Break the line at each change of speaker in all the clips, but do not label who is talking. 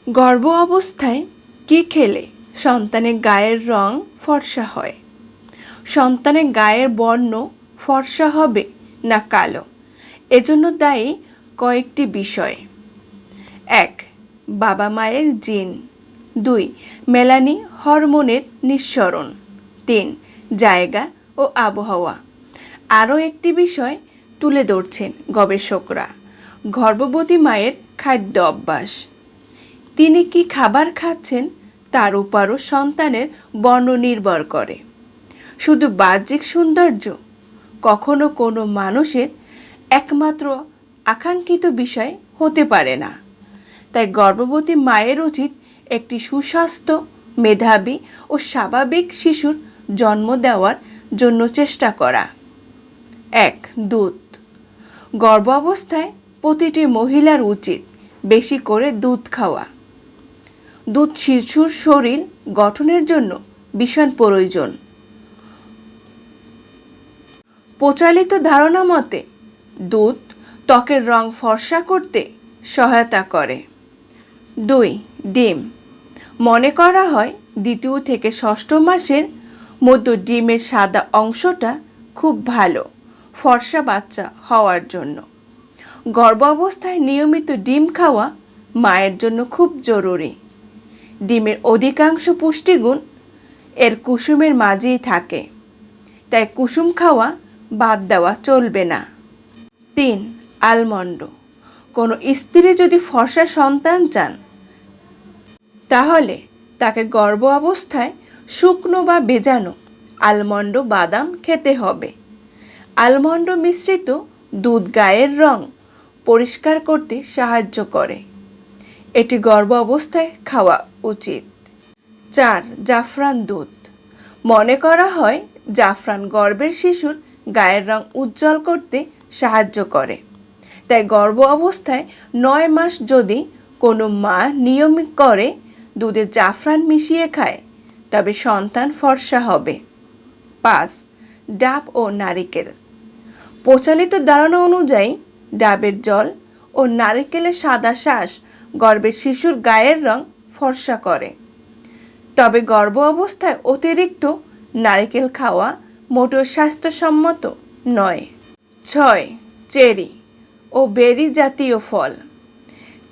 গর্ভ অবস্থায় কি খেলে সন্তানের গায়ের রং ফর্সা হয়? সন্তানের গায়ের বর্ণ ফর্সা হবে না কালো? এজন্য দায়ী কয়েকটি বিষয়। ১. বাবা মায়ের জিন। ২. মেলানি হরমোনের নিঃসরণ। ৩. জায়গা ও আবহাওয়া। আরও একটি বিষয় তুলে ধরছেন গবেষকরা, গর্ভবতী মায়ের খাদ্য অভ্যাস। তিনি কি খাবার খাচ্ছেন তার উপরও সন্তানের বর্ণ নির্ভর করে। শুধু বাহ্যিক সৌন্দর্য কখনো কোনো মানুষের একমাত্র আকাঙ্ক্ষিত বিষয় হতে পারে না। তাই গর্ভবতী মায়ের উচিত একটি সুস্বাস্থ্য, মেধাবী ও স্বাভাবিক শিশুর জন্ম দেওয়ার জন্য চেষ্টা করা। ১. দুধ। গর্ভ অবস্থায় প্রতিটি মহিলার উচিত বেশি করে দুধ খাওয়া। দুধ শিশুর শরীর গঠনের জন্য ভীষণ প্রয়োজন। প্রচলিত ধারণা মতে দুধ ত্বকের রং ফর্সা করতে সহায়তা করে। ২. ডিম। মনে করা হয় দ্বিতীয় থেকে ষষ্ঠ মাসের মধ্যে ডিমের সাদা অংশটা খুব ভালো ফর্সা বাচ্চা হওয়ার জন্য। গর্ভ অবস্থায় নিয়মিত ডিম খাওয়া মায়ের জন্য খুব জরুরি। ডিমের অধিকাংশ পুষ্টিগুণ এর কুসুমের মাঝেই থাকে, তাই কুসুম খাওয়া বাদ দেওয়া চলবে না। ৩. আলমন্ড। কোনো স্ত্রী যদি ফর্সা সন্তান চান তাহলে তাকে গর্ভ অবস্থায় শুকনো বা ভেজানো আলমন্ড বাদাম খেতে হবে। আলমন্ড মিশ্রিত দুধ গায়ের রং পরিষ্কার করতে সাহায্য করে। এটি গর্ভ অবস্থায় খাওয়া উচিত। ৪. জাফরান দুধ। মনে করা হয় জাফরান গর্ভের শিশুর গায়ের রং উজ্জ্বল করতে সাহায্য করে। তাই গর্ভ অবস্থায় ৯ মাস যদি কোনো মা নিয়ম করে দুধে জাফরান মিশিয়ে খায় তবে সন্তান ফর্সা হবে। ৫. ডাব ও নারিকেল। প্রচলিত ধারণা অনুযায়ী ডাবের জল ও নারিকেলের সাদা শাঁস গর্ভের শিশুর গায়ের রং ফর্সা করে। তবে গর্ভ অবস্থায় অতিরিক্ত নারিকেল খাওয়া মোটেও স্বাস্থ্যসম্মত নয়। ৬. চেরি ও বেরি জাতীয় ফল।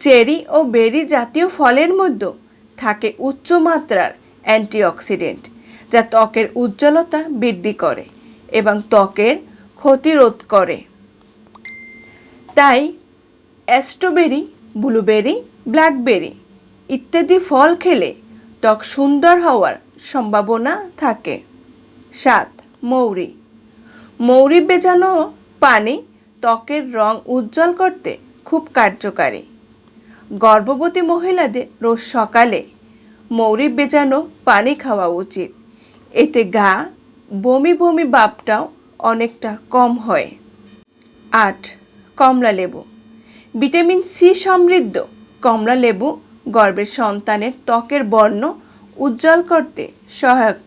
চেরি ও বেরি জাতীয় ফলের মধ্যে থাকে উচ্চমাত্রার অ্যান্টিঅক্সিডেন্ট, যা ত্বকের উজ্জ্বলতা বৃদ্ধি করে এবং ত্বকের ক্ষতিরোধ করে। তাই স্ট্রবেরি, ব্লুবেরি, ব্ল্যাকবেরি ইত্যাদি ফল খেলে ত্বক সুন্দর হওয়ার সম্ভাবনা থাকে। ৭. মৌরি। মৌরি ভেজানো পানি ত্বকের রং উজ্জ্বল করতে খুব কার্যকারী। গর্ভবতী মহিলাদের রোজ সকালে মৌরি ভেজানো পানি খাওয়া উচিত। এতে গা বমি বমি ভাবটাও অনেকটা কম হয়। ৮. কমলা লেবু। ভিটামিন সি সমৃদ্ধ কমলা লেবু গর্ভের সন্তানের ত্বকের বর্ণ উজ্জ্বল করতে সহায়ক